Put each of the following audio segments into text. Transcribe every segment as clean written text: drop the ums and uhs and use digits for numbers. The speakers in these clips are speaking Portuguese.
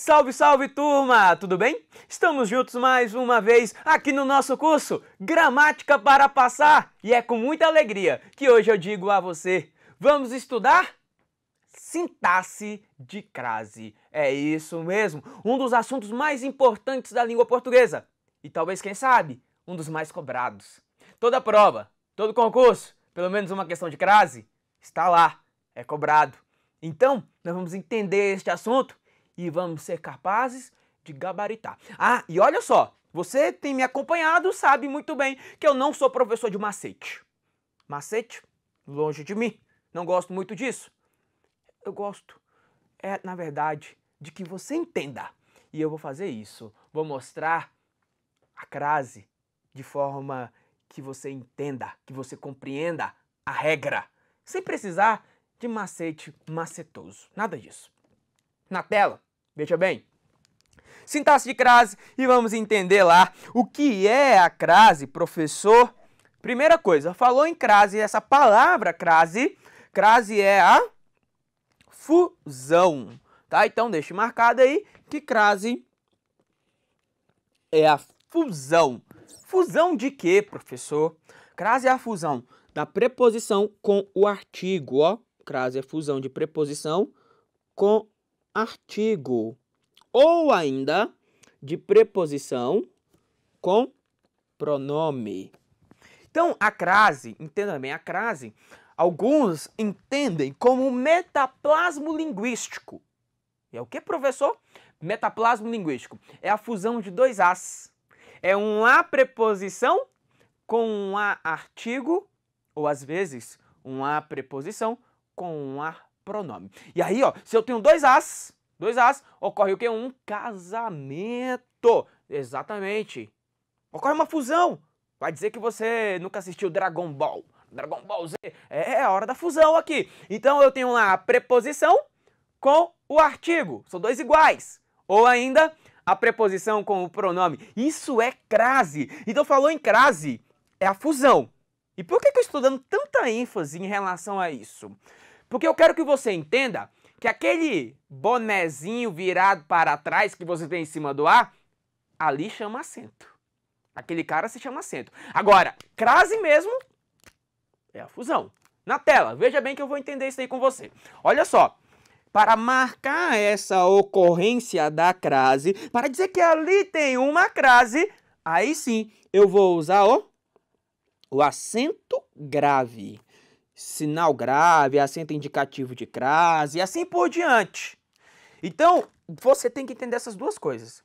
Salve, salve, turma! Tudo bem? Estamos juntos mais uma vez aqui no nosso curso Gramática para Passar e é com muita alegria que hoje eu digo a você, vamos estudar sintaxe de crase. É isso mesmo, um dos assuntos mais importantes da língua portuguesa e talvez, quem sabe, um dos mais cobrados. Toda prova, todo concurso, pelo menos uma questão de crase, está lá, é cobrado. Então, nós vamos entender este assunto e vamos ser capazes de gabaritar. Ah, e olha só, você tem me acompanhado, sabe muito bem que eu não sou professor de macete. Macete, longe de mim, não gosto muito disso. Eu gosto, na verdade, de que você entenda. E eu vou fazer isso, vou mostrar a crase de forma que você entenda, que você compreenda a regra, sem precisar de macete macetoso, nada disso. Na tela, veja bem, sintaxe de crase e vamos entender lá o que é a crase, professor. Primeira coisa, falou em crase, essa palavra crase, crase é a fusão, tá? Então deixe marcado aí que crase é a fusão. Fusão de quê, professor? Crase é a fusão da preposição com o artigo, ó. Crase é fusão de preposição com artigo. Ou ainda de preposição com pronome. Então, a crase, entenda bem, a crase, alguns entendem como metaplasmo linguístico. É o que, professor? Metaplasmo linguístico. É a fusão de dois As. É uma preposição com um A artigo, ou às vezes, uma preposição com um A pronome. E aí, ó, se eu tenho dois As, ocorre o quê? Um casamento. Exatamente. Ocorre uma fusão. Vai dizer que você nunca assistiu Dragon Ball. Dragon Ball Z. É a hora da fusão aqui. Então eu tenho lá a preposição com o artigo. São dois iguais. Ou ainda a preposição com o pronome. Isso é crase. Então falou em crase, é a fusão. E por que eu estou dando tanta ênfase em relação a isso? Porque eu quero que você entenda que aquele bonezinho virado para trás que você tem em cima do A, ali chama acento. Aquele cara se chama acento. Agora, crase mesmo é a fusão. Na tela, veja bem que eu vou entender isso aí com você. Olha só, para marcar essa ocorrência da crase, para dizer que ali tem uma crase, aí sim eu vou usar o acento grave. Sinal grave, acento indicativo de crase e assim por diante. Então, você tem que entender essas duas coisas.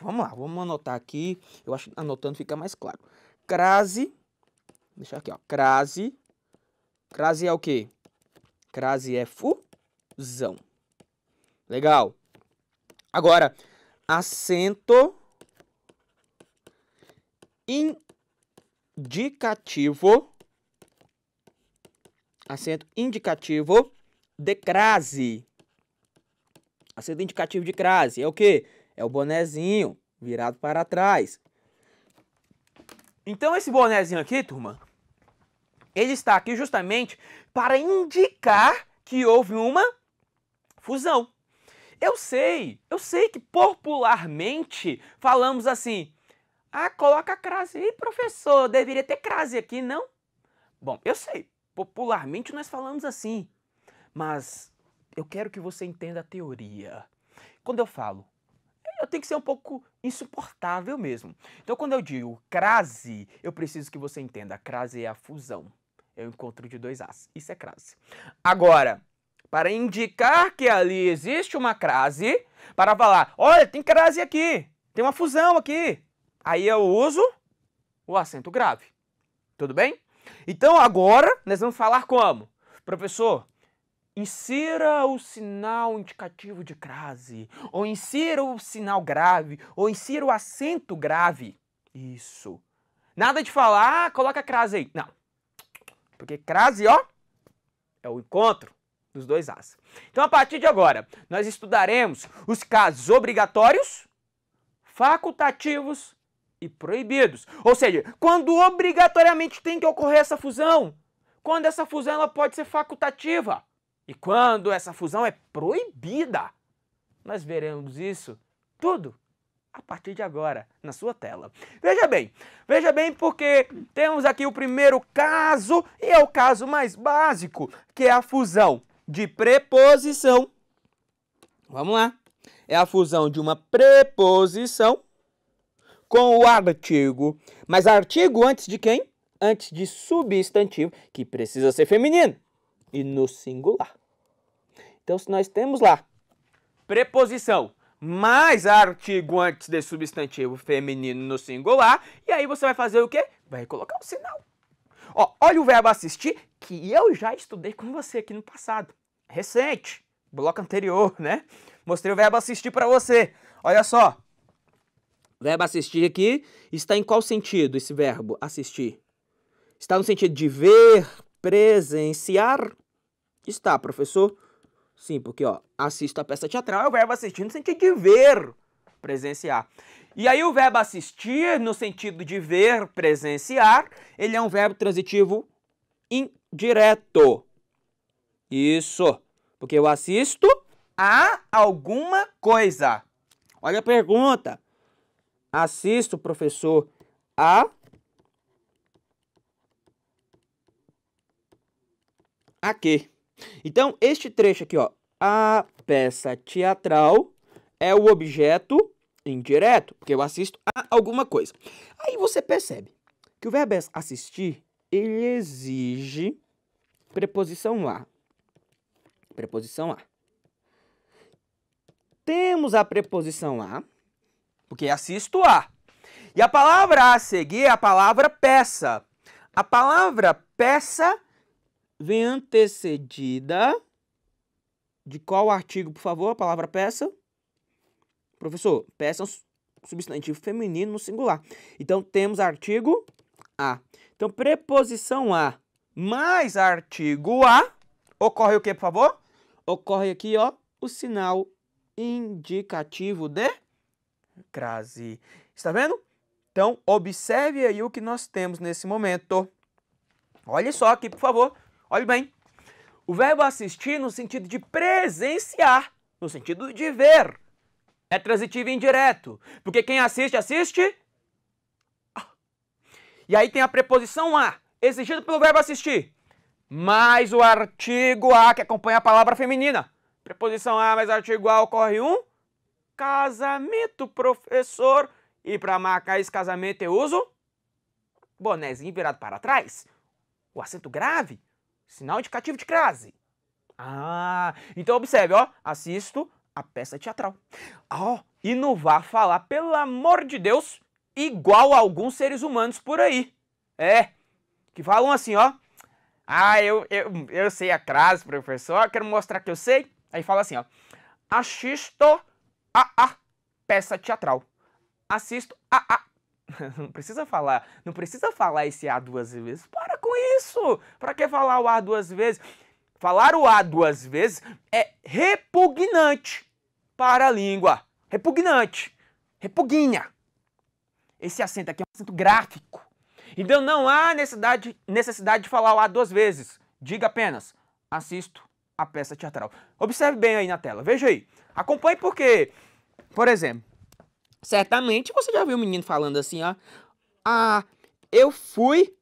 Vamos lá, vamos anotar aqui. Eu acho que anotando fica mais claro. Crase, deixa aqui, ó. Crase. Crase é o quê? Crase é fusão. Legal. Agora, acento indicativo. Acento indicativo de crase. Acento indicativo de crase é o quê? É o bonezinho virado para trás. Então esse bonezinho aqui, turma, ele está aqui justamente para indicar que houve uma fusão. Eu sei que popularmente falamos assim, ah, coloca a crase aí, professor, deveria ter crase aqui, não? Bom, eu sei. Popularmente nós falamos assim, mas eu quero que você entenda a teoria. Quando eu falo, eu tenho que ser um pouco insuportável mesmo. Então quando eu digo crase, eu preciso que você entenda, crase é a fusão, é o encontro de dois As, isso é crase. Agora, para indicar que ali existe uma crase, para falar, olha, tem crase aqui, tem uma fusão aqui, aí eu uso o acento grave, tudo bem? Então agora nós vamos falar como? Professor, insira o sinal indicativo de crase, ou insira o sinal grave, ou insira o acento grave. Isso. Nada de falar, ah, coloca a crase aí. Não. Porque crase, ó, é o encontro dos dois As. Então a partir de agora, nós estudaremos os casos obrigatórios, facultativos e proibidos. Ou seja, quando obrigatoriamente tem que ocorrer essa fusão, quando essa fusão ela pode ser facultativa e quando essa fusão é proibida. Nós veremos isso tudo a partir de agora, na sua tela. Veja bem porque temos aqui o primeiro caso, e é o caso mais básico, que é a fusão de preposição. Vamos lá. É a fusão de uma preposição com o artigo. Mas artigo antes de quem? Antes de substantivo, que precisa ser feminino e no singular. Então, se nós temos lá preposição mais artigo antes de substantivo feminino no singular, e aí você vai fazer o quê? Vai colocar o sinal. Ó, olha o verbo assistir, que eu já estudei com você aqui no passado. Recente, bloco anterior, né? Mostrei o verbo assistir para você. Olha só. O verbo assistir aqui está em qual sentido esse verbo assistir? Está no sentido de ver, presenciar? Está, professor. Sim, porque ó, assisto a peça teatral é o verbo assistir no sentido de ver, presenciar. E aí o verbo assistir no sentido de ver, presenciar, ele é um verbo transitivo indireto. Isso, porque eu assisto a alguma coisa. Olha a pergunta. Assisto, professor, a quê? Então, este trecho aqui, ó, a peça teatral é o objeto indireto, porque eu assisto a alguma coisa. Aí você percebe que o verbo assistir, ele exige preposição a. Preposição a. Temos a preposição a, porque assisto a. E a palavra a seguir é a palavra peça. A palavra peça vem antecedida de qual artigo, por favor? A palavra peça? Professor, peça é um substantivo feminino no singular. Então, temos artigo a. Então, preposição a mais artigo a, ocorre o que, por favor? Ocorre aqui, ó, o sinal indicativo de crase. Está vendo? Então, observe aí o que nós temos nesse momento. Olhe só aqui, por favor. Olhe bem, o verbo assistir no sentido de presenciar, no sentido de ver, é transitivo indireto, porque quem assiste, assiste. E aí tem a preposição a, exigido pelo verbo assistir, mais o artigo a, que acompanha a palavra feminina. Preposição a mais artigo a, ocorre um casamento, professor. E para marcar esse casamento eu uso bonezinho virado para trás, o acento grave. Sinal indicativo de crase. Ah, então observe, ó. Assisto a peça teatral. Ó, e não vá falar, pelo amor de Deus, igual a alguns seres humanos por aí. É, que falam assim, ó. Ah, eu sei a crase, professor, quero mostrar que eu sei. Aí fala assim, ó. Assisto a peça teatral. Assisto a. Não precisa falar esse A duas vezes. Para com isso! Para que falar o A duas vezes? Falar o A duas vezes é repugnante para a língua. Repugnante. Repugna. Esse acento aqui é um acento gráfico. Então não há necessidade de falar o A duas vezes. Diga apenas, assisto a peça teatral. Observe bem aí na tela. Veja aí. Acompanhe porque, por exemplo, certamente você já viu um menino falando assim, ó. Ah, eu fui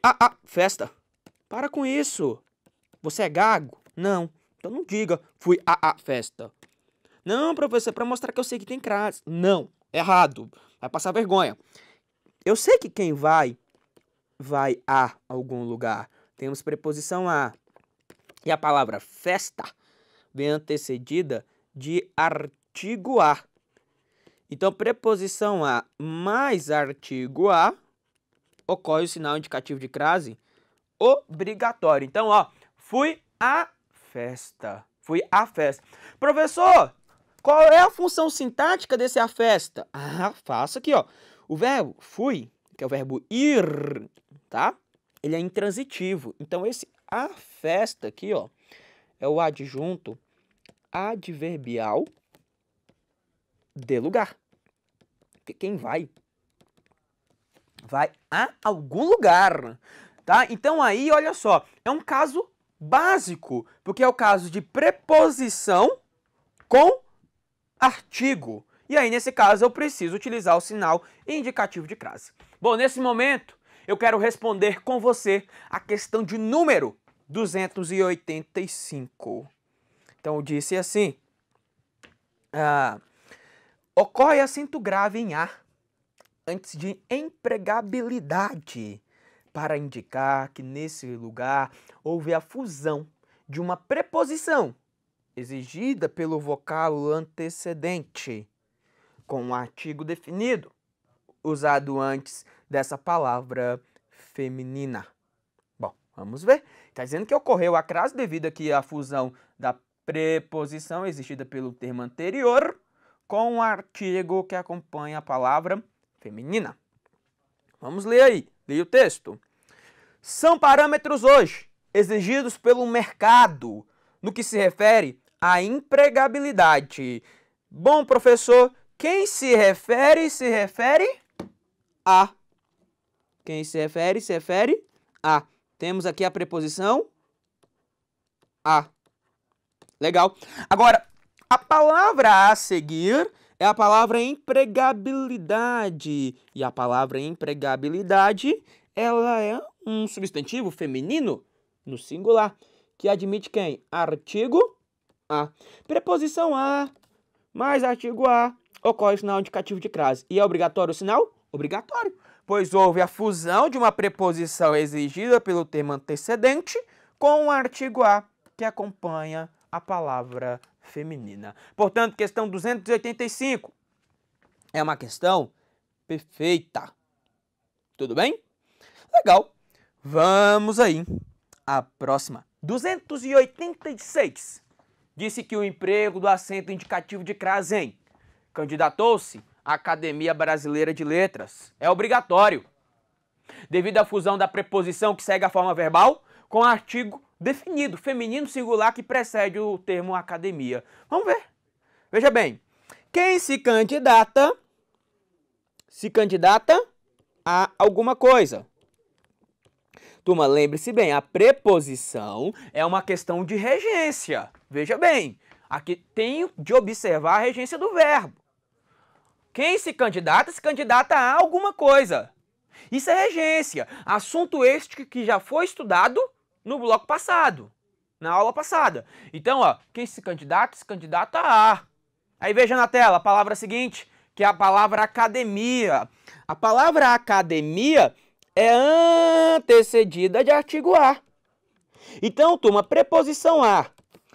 a festa. Para com isso. Você é gago? Não. Então não diga, fui a festa. Não, professor, é para mostrar que eu sei que tem crase. Não, errado. Vai passar vergonha. Eu sei que quem vai a algum lugar. Temos preposição a. E a palavra festa vem antecedida de artigo a. Então, preposição a mais artigo a, ocorre o sinal indicativo de crase obrigatório. Então, ó, fui à festa. Fui à festa. Professor, qual é a função sintática desse à festa? Ah, faça aqui, ó. O verbo fui, que é o verbo ir, tá? Ele é intransitivo. Então, esse à festa aqui, ó, é o adjunto adverbial de lugar. Porque quem vai a algum lugar, tá? Então aí, olha só, é um caso básico, porque é o caso de preposição com artigo. E aí, nesse caso, eu preciso utilizar o sinal indicativo de crase. Bom, nesse momento, eu quero responder com você a questão de número 285. Então, eu disse assim, ocorre acento grave em A antes de empregabilidade, para indicar que nesse lugar houve a fusão de uma preposição exigida pelo vocábulo antecedente com um artigo definido, usado antes dessa palavra feminina. Bom, vamos ver. Está dizendo que ocorreu a crase devido aqui à fusão da preposição exigida pelo termo anterior com o artigo que acompanha a palavra feminina. Vamos ler aí. Leia o texto. São parâmetros hoje exigidos pelo mercado no que se refere à empregabilidade. Bom, professor, quem se refere a. Quem se refere a. Temos aqui a preposição a. Legal. Agora, a palavra a seguir é a palavra empregabilidade. E a palavra empregabilidade, ela é um substantivo feminino no singular, que admite quem? Artigo a. Preposição a mais artigo a, ocorre o sinal indicativo de crase. E é obrigatório o sinal? Obrigatório, pois houve a fusão de uma preposição exigida pelo termo antecedente com o artigo a, que acompanha a palavra feminina. Portanto, questão 285 é uma questão perfeita. Tudo bem? Legal. Vamos aí. A próxima. 286. Disse que o emprego do acento indicativo de crase em candidatou-se à Academia Brasileira de Letras. É obrigatório, devido à fusão da preposição que segue a forma verbal com o artigo definido, feminino singular, que precede o termo academia. Vamos ver. Veja bem. Quem se candidata a alguma coisa. Turma, lembre-se bem, a preposição é uma questão de regência. Veja bem, aqui tenho de observar a regência do verbo. Quem se candidata a alguma coisa. Isso é regência. Assunto este que já foi estudado no bloco passado, na aula passada. Então, ó, quem se candidata a. Aí veja na tela a palavra seguinte, que é a palavra academia. A palavra academia é antecedida de artigo a. Então, turma, preposição a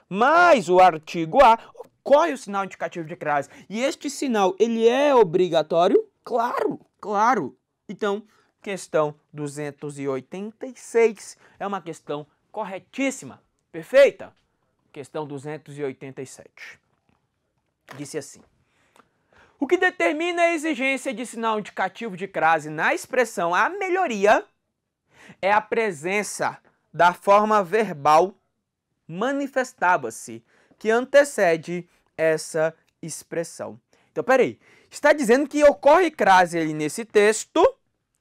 mais o artigo a, ocorre o sinal indicativo de crase. E este sinal, ele é obrigatório? Claro, claro. Então, questão 286 é uma questão corretíssima, perfeita? Questão 287. Disse assim. O que determina a exigência de sinal indicativo de crase na expressão a melhoria é a presença da forma verbal manifestava-se, que antecede essa expressão. Então, peraí. Está dizendo que ocorre crase ali nesse texto.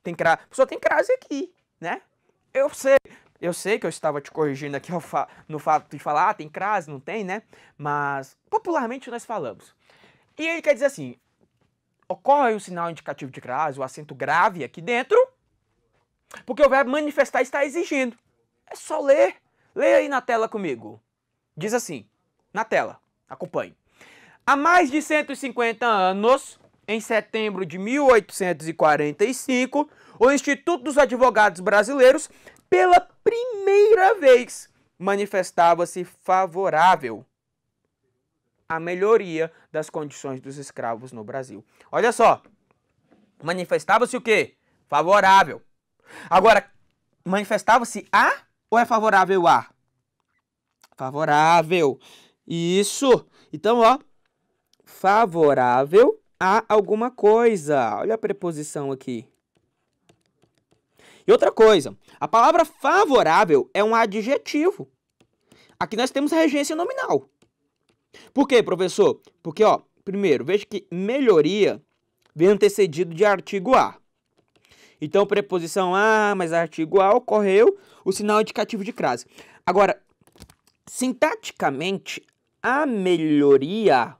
Tem crase. Só tem crase aqui, né? Eu sei que eu estava te corrigindo aqui no fato de falar, tem crase, não tem, né? Mas, popularmente, nós falamos. E ele quer dizer assim, ocorre o sinal indicativo de crase, o acento grave aqui dentro, porque o verbo manifestar está exigindo. É só ler. Leia aí na tela comigo. Diz assim, na tela, acompanhe. Há mais de 150 anos, em setembro de 1845, o Instituto dos Advogados Brasileiros, pela primeira vez, manifestava-se favorável à melhoria das condições dos escravos no Brasil. Olha só, manifestava-se o quê? Favorável. Agora, manifestava-se a ou é favorável a? Favorável. Isso. Então, ó, favorável a alguma coisa. Olha a preposição aqui. E outra coisa, a palavra favorável é um adjetivo. Aqui nós temos regência nominal. Por quê, professor? Porque, ó, primeiro, veja que melhoria vem antecedido de artigo a. Então, preposição a mais artigo a, ocorreu o sinal indicativo de crase. Agora, sintaticamente, A melhoria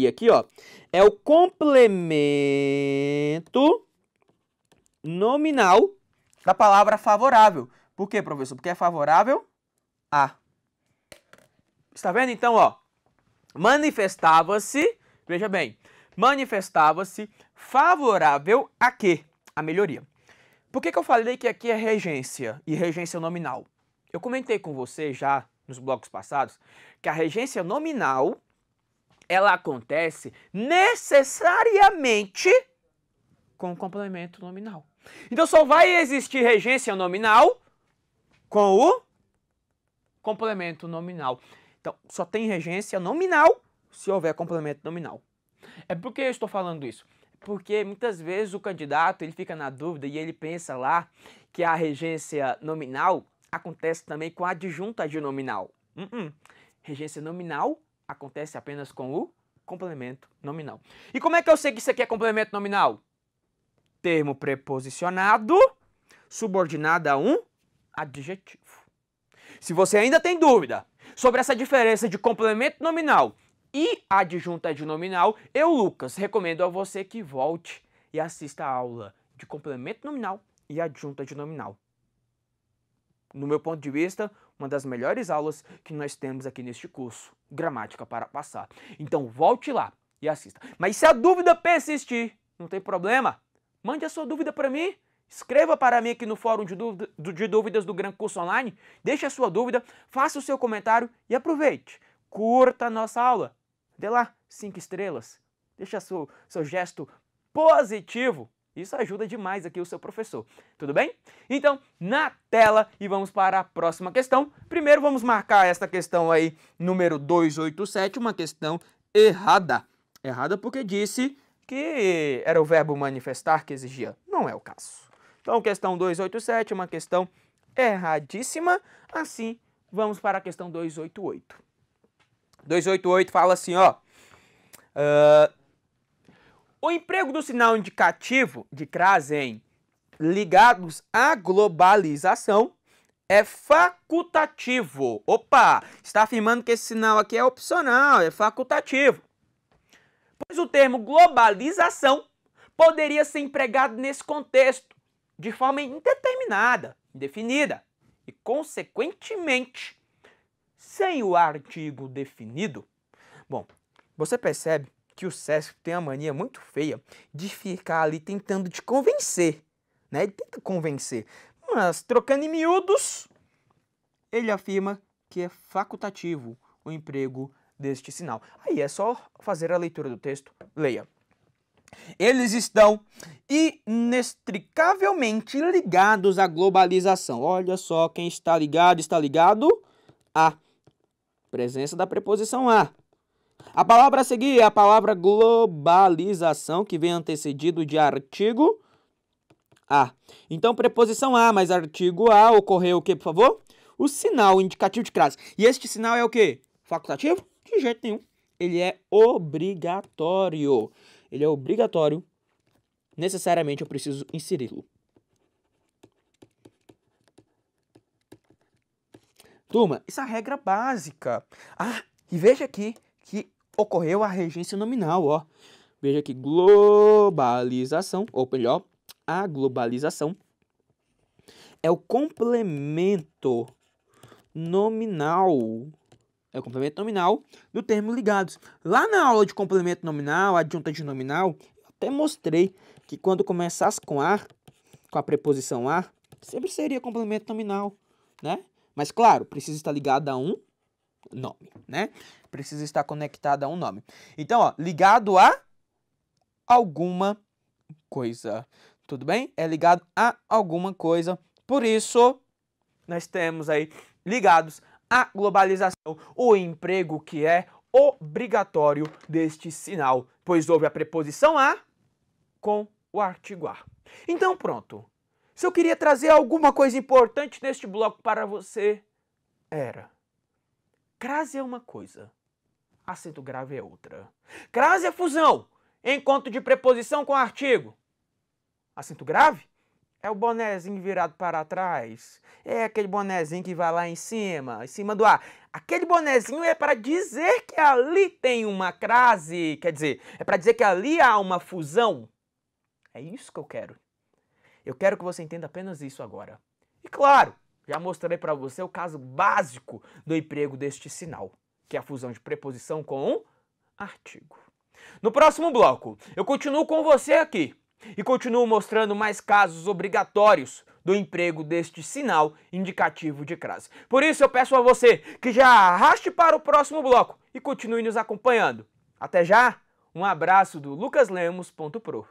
aqui, ó, é o complemento nominal da palavra favorável. Por quê, professor? Porque é favorável a. Está vendo, então, ó? Manifestava-se, veja bem, manifestava-se favorável a quê? A melhoria. Por que eu falei que aqui é regência e regência nominal? Eu comentei com você já nos blocos passados que a regência nominal ela acontece necessariamente com o complemento nominal. Então só vai existir regência nominal com o complemento nominal. Então só tem regência nominal se houver complemento nominal. É por que eu estou falando isso? Porque muitas vezes o candidato ele fica na dúvida e ele pensa lá que a regência nominal acontece também com a adjunta de nominal. Regência nominal acontece apenas com o complemento nominal. E como é que eu sei que isso aqui é complemento nominal? Termo preposicionado subordinado a um adjetivo. Se você ainda tem dúvida sobre essa diferença de complemento nominal e adjunta de nominal, eu, Lucas, recomendo a você que volte e assista a aula de complemento nominal e adjunta de nominal. No meu ponto de vista, uma das melhores aulas que nós temos aqui neste curso, Gramática para Passar. Então volte lá e assista. Mas se a dúvida persistir, não tem problema, mande a sua dúvida para mim. Escreva para mim aqui no fórum de dúvidas do Gran Curso Online, deixe a sua dúvida, faça o seu comentário e aproveite. Curta a nossa aula, dê lá 5 estrelas, deixe seu gesto positivo, isso ajuda demais aqui o seu professor, tudo bem? Então, na tela e vamos para a próxima questão. Primeiro vamos marcar esta questão aí, número 287, uma questão errada. Errada porque disse que era o verbo manifestar que exigia, não é o caso. Então, questão 287, uma questão erradíssima. Assim, vamos para a questão 288. 288 fala assim, ó. O emprego do sinal indicativo de crase em ligados à globalização é facultativo. Opa, está afirmando que esse sinal aqui é opcional, é facultativo. Pois o termo globalização poderia ser empregado nesse contexto de forma indeterminada, indefinida, e, consequentemente, sem o artigo definido. Bom, você percebe que o Sesc tem uma mania muito feia de ficar ali tentando te convencer, né? Ele tenta convencer, mas trocando em miúdos, ele afirma que é facultativo o emprego deste sinal. Aí é só fazer a leitura do texto, leia. Eles estão inextricavelmente ligados à globalização. Olha só quem está ligado à presença da preposição a. A palavra a seguir é a palavra globalização, que vem antecedido de artigo a. Então, preposição a mais artigo a, ocorreu o que, por favor? O sinal indicativo de crase. E este sinal é o quê? Facultativo? De jeito nenhum. Ele é obrigatório. Ele é obrigatório. Necessariamente eu preciso inseri-lo. Turma, isso é a regra básica. Ah, e veja aqui que ocorreu a regência nominal, ó. Veja aqui, globalização, ou melhor, a globalização é o complemento nominal. É o complemento nominal do termo ligados. Lá na aula de complemento nominal, adjunta de nominal, eu até mostrei que quando começasse com a preposição a, sempre seria complemento nominal, né? Mas claro, precisa estar ligado a um nome, né? Precisa estar conectado a um nome. Então, ó, ligado a alguma coisa. Tudo bem? É ligado a alguma coisa. Por isso, nós temos aí ligados à globalização, o emprego que é obrigatório deste sinal, pois houve a preposição a com o artigo a. Então, pronto. Se eu queria trazer alguma coisa importante neste bloco para você, era: crase é uma coisa, acento grave é outra. Crase é fusão, encontro de preposição com artigo. Acento grave É o bonezinho virado para trás. É aquele bonezinho que vai lá em cima do A. Aquele bonezinho é para dizer que ali tem uma crase, quer dizer, é para dizer que ali há uma fusão. É isso que eu quero. Eu quero que você entenda apenas isso agora. E claro, já mostrei para você o caso básico do emprego deste sinal, que é a fusão de preposição com um artigo. No próximo bloco, eu continuo com você aqui e continuo mostrando mais casos obrigatórios do emprego deste sinal indicativo de crase. Por isso eu peço a você que já arraste para o próximo bloco e continue nos acompanhando. Até já, um abraço do lucaslemos.pro.